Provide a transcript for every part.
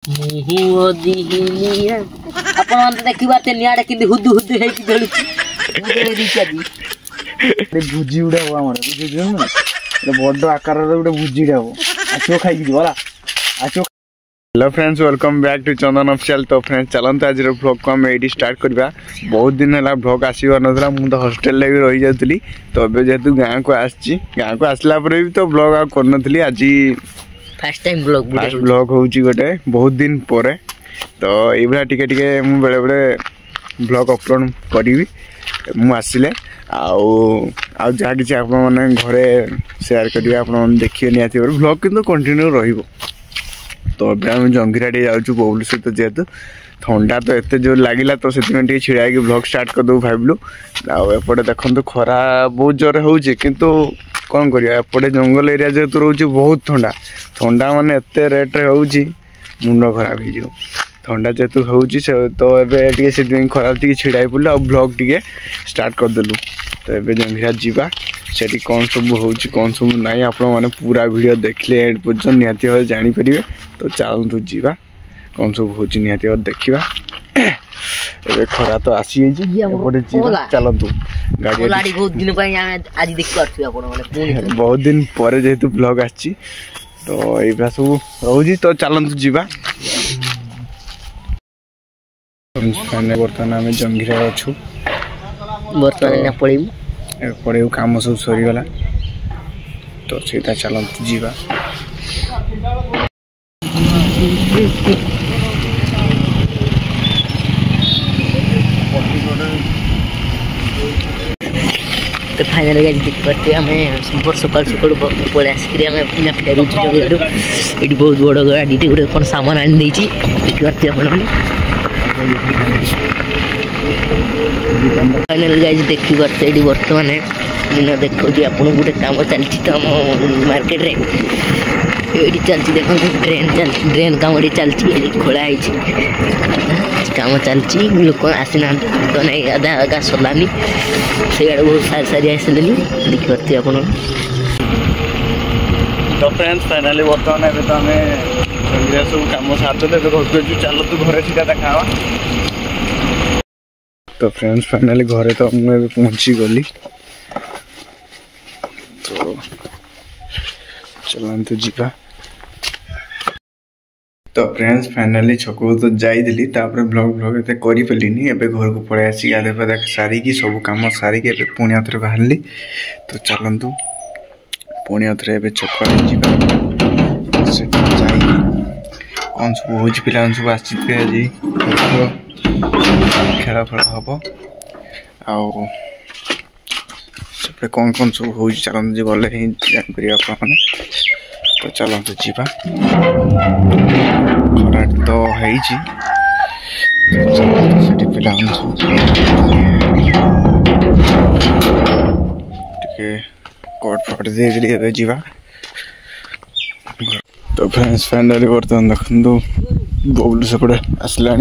ଆପଣ ଦେଖିବାରେ ନିଆଡେ କେମିତି ହୁଦୁ ହୁଦୁ ହେଇକି ଖେଳୁଛି ଭୋଜି ଗୁଡା ହବ ଆମର ବୁଝୁଛ ନା ବଡ ଆକାରର ଗୋଟେ ଭୋଜିଟା ହବ ଆସିବ ଖାଇକି ଯିବ ହେଲା ଆସିବ। Hello friends welcome back to Chandan official. तो फ्रेंड्स चलते आज ब्लॉग को आम ये स्टार्ट करवा। बहुत दिन है ब्लॉग आसवर ना मुझे हॉस्टेल भी रही जाती तो अभी जेहेतु गाँव को गाँव को आसला भी तो ब्लॉग आ कर आज फर्स्ट टाइम ब्लॉग होची गोटे बहुत दिन पर। तो ये टिके टिके मु बेले बेले ब्लॉग अपलोड करी मुसिले आउ जहाँ कि घरे शेयर करेंगे आप देखिए निहती ब्लॉग किंतु कंटिन्यू रहिबो। तो अभी आम जंगीराटे जाऊँ बबलू सहित जेहेतु ठंडा तो एत जोर लगे तो से छिड़ा ब्लॉग स्टार्ट करदेबू भाविलु। आपटे देखो खरा बहुत जोर हो किंतु कौन करिया एपटे जंगल एरिया जेहेतु रोचे बहुत ठंडा ठंडा माने एत रेट्रे हो मुंड खराब हो ठंडा जेहेतु हो तो ये खराब टी छिड़ा पड़े आ ब्लॉग टी स्टार्ट करदेलु। तो ये जंगीरा जावा से कौन सब हो कौन सब ना आप पूरा वीडियो देखले एंड पर्यटन निहाती भाव जानीपर। तो चलतु जावा कौन सब हो निहाती भाव देखा। ए खरा तो आसी चलतु गाड़ी बहुत दिन बहुत दिन पर जेहेतु ब्लॉग आसी तो ये सब रोजी। तो चलतु जावा। बर्तमान आम जंगीरा अच्छु बर्तमान पड़े कम सब सरीगला तो सीधा चलतु जावा। तो फाइनल गाइस देख पाते आम सुपर सकाल सकाल पड़े आसिक फेरू ये बहुत बड़ गाड़ी गोटे कौन सामान आनी देखिए फाइनल गाइस देखी पाते ये बर्तमान दिन देखो आपको गोटे कम चलती तो आम मार्केट रे ये चलती देखो ट्रेन चलती ट्रेन कम चलती खोलाई कम चलती लोक आसीना तो नहीं आधा आगा सरलानी से बहुत सारी सारी आसले देखिए आप। तो फ्रेंड्स फाइनाली बर्तमान ए तो आम सब कम सारदे चल तू घरे सीधा देखा। तो फ्रेंड्स फाइनाली घरे तो मुझे पहुँची गली तो चलतु जावा। तो फ्रेंड्स फाइनाली छक तो जाइली ब्लॉग ब्लॉग ये करें घर को पड़े आसी गाधे पाधा सारिकी सब कम सारिकी पुणी आउ थे बाहर। तो चलतु पुणी आउ थे छक कौन सब हो पिला सब आसी आज खेल फेल हम आउ कौन कौन सब हो चलते गले ही जानपर आप। तो चलतु जावा खरा तो है पिला कट फट दे जावा। तो फ्रेंड्स फाइनाली बर्तमान देखो बबलू सेपटे आसला आम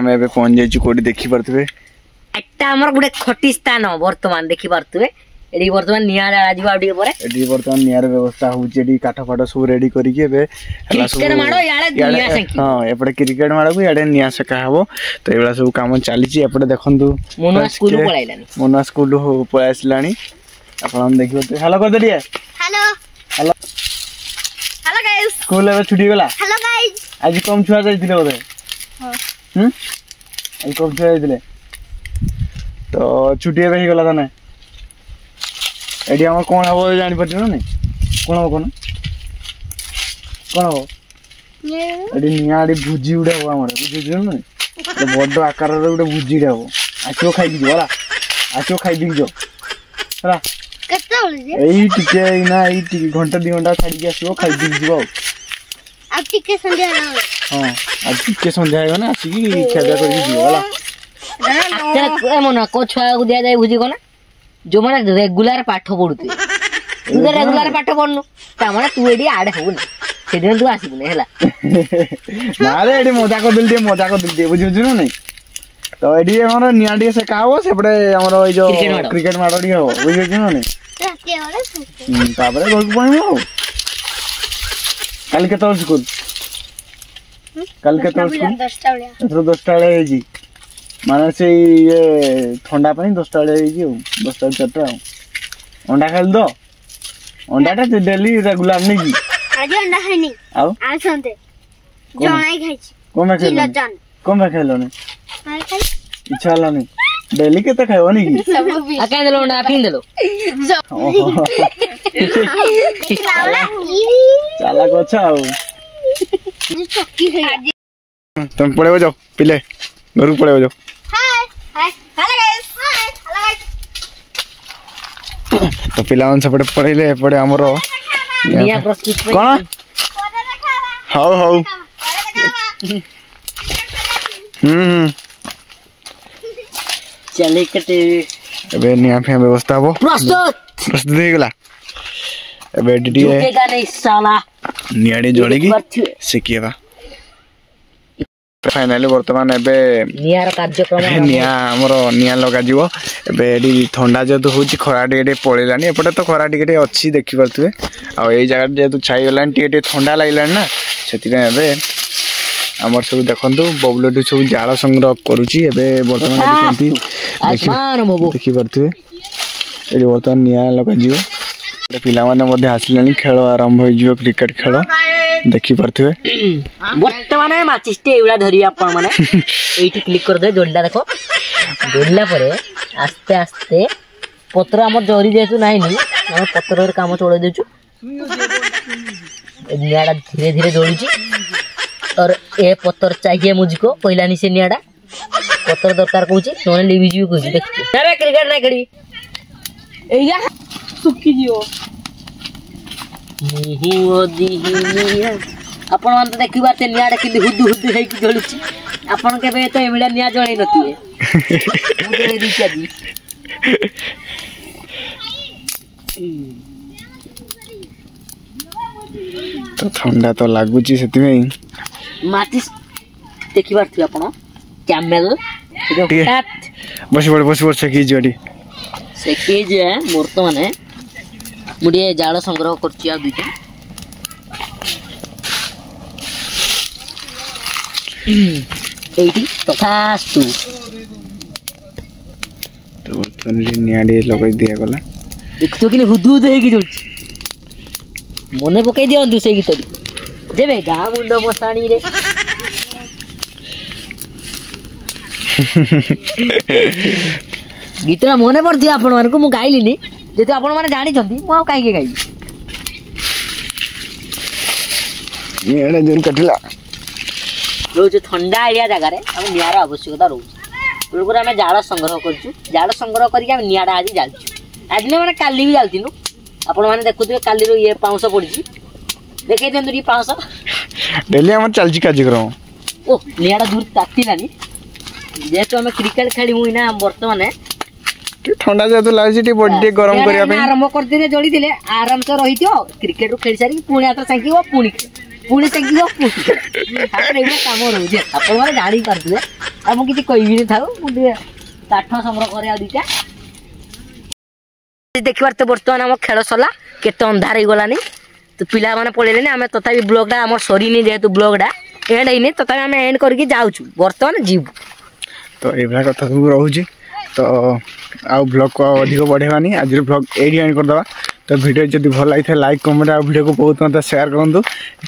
ए पहुंच जाइए कौटी देखी पारे गोटे खटी स्थान बर्तमान देखी पारे ये बर्तमान निआर बर्तमान निआर व्यवस्था होती काठ फाट सब रेडी करके हाँ एपटे क्रिकेट माड़ को इे निआ सेका हम। तो ये सब कम चली देखो मनुआ स्कूल पलि आसला आप देखिए हेलो कर दे हेलो स्कूल छुट्टी गला आज कम छुआ जाइए बोधे आज कम छुआ जाइए तो छुट्टी गला ताने ये आम कौन हम जापर ना नहीं कौन हम कौन कौन हम ये निआ भोजी गुड़ा हम आम बुझे ना बड़ आकार गोटे भोजीटा हम आसो खाई जो है आसो खाई जो है घंटा 2 घंटा छाड़ी आसो खाई जो हाँ आज टे सन्ध्या ना आसिक खेला कर मन को छुआ को दिया जाए भोजी कौन जो मैंने रेगुलर पाठ पढ़ुते रेगुलर पाठ पढ़नु तू ये आड़े हो ସେଦିନ ତୁ ଆସିବୁନି ହେଲା। ନା ରେ ଏଠି ମଜା କରିଦେଲି ଟିକେ ବୁଝିବୁଝୁ ନା ନାଇଁ। ତ ଏଠି ଆମର ନିଆଁ ଟିକେ ସେକା ହବ ସେପଟେ ଆମର ଏଇ ଯୋଉ କ୍ରିକେଟ ମାଡ଼ ଟିକେ ହବ ବୁଝିବୁଝୁ ନା ନାଇଁ। ତାପରେ ଘରକୁ ପଳେଇବୁ ଆଉ। କାଲି କେତେବେଳେ ସ୍କୁଲ? କାଲି କେତେବେଳେ ସ୍କୁଲ? 10ଟା ବେଳେ ହେଇଛି ମାନେ ସେଇ ଇଏ ଥଣ୍ଡା ପାଇଁ 10ଟା ବେଳେ ହେଇଛି ଆଉ 10ଟା 4ଟା ଆଉ। ଅଣ୍ଡା ଖାଇଲୁ ତ? ଅଣ୍ଡାଟା ଡେଲି ରେଗୁଲାର ନେଇକି ଆଜି ଅଣ୍ଡା ଖାଇନି ଆଉ ଆସନ୍ତେ ଜଣାଇ ଖାଇଛି। କଣ ପାଇଁ ଖାଇଲନି? ଇଚ୍ଛା ହେଲାନି। ଡେଲି କେତେ ଖାଇବନି କି? କାଇଁ ଦେଲ ଅଣ୍ଡା ପିନ୍ଦେଲ ଚାଲାକ ଅଛ ଆଉ। ତମେ ପଳେଇବ ଯାଅ ପିଲେ ଘରକୁ ପଳେଇବ ଯାଅ। ତ ପିଲାମାନେ ସେପଟେ ପଳେଇଲେ ଏପଟେ ଆମର କଣ ହଉ ଏବେ ନିଆଁ ଫିଆଁ ବ୍ୟବସ୍ଥା ହବ ପ୍ରସ୍ତୁତ ହେଇଗଲା। ଏବେ ଏଠି ଟିକେ ନିଆଁ ଟିକେ ଜଳିକି ଶିଖିବା। ଫାଇନାଲି ବର୍ତ୍ତମାନ ଏବେ ନିଆଁ ଆମର ନିଆଁ ଲଗାଯିବ। ଏବେ ଏଠି ଥଣ୍ଡା ଯେହେତୁ ହଉଛି ଖରା ଟିକେ ପଳେଇଲାନି। ଏପଟେ ତ ଖରା ଟିକେ ଅଛି ଦେଖିପାରୁଥିବେ। ଆଉ ଏଇ ଜାଗାରେ ଯେହେତୁ ଛାଇଗଲାଣି ଟିକେ ଥଣ୍ଡା ଲାଗିଲାଣି ନା ସେଥିପାଇଁ ଏବେ ଆମର ସବୁ ଦେଖନ୍ତୁ ବବୁଲ ଏଠି ସବୁ ଜାଳ ସଂଗ୍ରହ କରୁଛି। ଏବେ ବର୍ତ୍ତମାନ ଦେଖିପାରୁଥିବେ ଏଠି ବର୍ତ୍ତମାନ ନିଆଁ ଲଗାଯିବ। ପିଲାମାନେ ମଧ୍ୟ ଆସିଲେଣି ଖେଳ ଆରମ୍ଭ ହେଇଯିବ କ୍ରିକେଟ ଖେଳ ଦେଖିପାରୁଥିବେ। ବର୍ତ୍ତମାନ ମାଚିସ୍ଟେ ଏଇଭଳିଆ ଧରିବେ ଆପଣ ମାନେ ଏଇଠି କ୍ଲିକ୍ କରିଦେବେ ଜଳିଲା ଦେଖ ଜଳିଲା ପରେ ଆସ୍ତେ ଆସ୍ତେ ପତ୍ର ଆମର ଜରି ଯେହେତୁ ନାହିଁ ଆମେ ପତ୍ରରେ କାମ ଚଳେଇ ଦେଉଛୁ। ନିଆଁଟା ଧୀରେ ଧୀରେ ଜଳୁଛି। और ए पत्थर चाहिए मुझको कहलानी से नियाड़ा पत्थर दरकार कहूची नोने लिबी जी कहूची देखते अरे क्रिकेट नहीं खेली एया सुखी जियो मुहु ओदी निया आपण मान तो देखि बाते नियाड़ा कि हुदु हुदु हे कि जळुची आपण केबे तो एमिडा निया जळै नथिए मुझे दिखा दी तो ठंडा तो लागुची सेति में माचिस देखि बारथि आपण कैमल बस सेकी जोडी सेकी जे मोरतो माने मुडिए जाळ संग्रह करछि आ दुइटा एठी तथास्तु तो तने नियाडी लगाई दिया गला देखतो कि हुदु हुदु हे कि जोछि मने पकई दियंतु से गीत जेबे गा मुंड मसाणी रे गीत मने पड़थि आपण मान को मु गाइलिनी जेते आपण माने जानि छथि मु काई के गाइबी नियाडा जोन कटला जो जो ठंडा एरिया जगह रे हम नियारा आवश्यकता रहू पुरा हम जाळ संग्रह करछु जाळ संग्रह करी हम नियाडा आज जालछु आज ने माने काली भी जालथिनु आपण माने देखुथिबे काली रो ये 500 पड़छि देखे देन दुरी 500 डेली हम चलछि कार्यक्रम ओ नियाडा दूर तातिलानी जेतो हम क्रिकेट खेली मुई ना वर्तमान ठंडा जेतो लागछि टी बॉडी गरम करिया पे आरंभ कर दिने जोड़ी दिले आराम से रहिथियो क्रिकेट रो खेली सारी पुणी आतर सांगियो पुणी सांगियो आपण एबे काम रहउ जे आपण माने गाड़ी करथुए हम किछि कहबी ने थाउ मुडे काठ संग्रह करे आ दिटा देखिबार तो वर्तमान हम खेल सला केते अंधार हो गलानी तो पिला माने पळेलेनी हम तथापि ब्लॉग दा हमर सरीनी जेतु ब्लॉग दा एंड आइने तथापि हम एंड करके जाउछु वर्तमान जीव तो एभला कथा सब रहउची तो आ ब्लॉग को अधिक बढ़ेवानी आज ब्लॉग एडी एंड कर दवा तो वीडियो जदी भल लाइथे लाइक कमेंट आ वीडियो को बहुत मत शेयर करंतु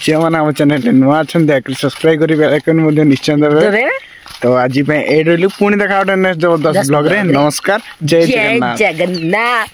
जे माने हम चैनल नुआ छन देख सब्सक्राइब करी बेल आइकन मध्ये निश्चय दबे तो आज पे एड पुणी देखा नेक्स्ट जबरदस्त ब्लॉग रे नमस्कार जय जगन्नाथ।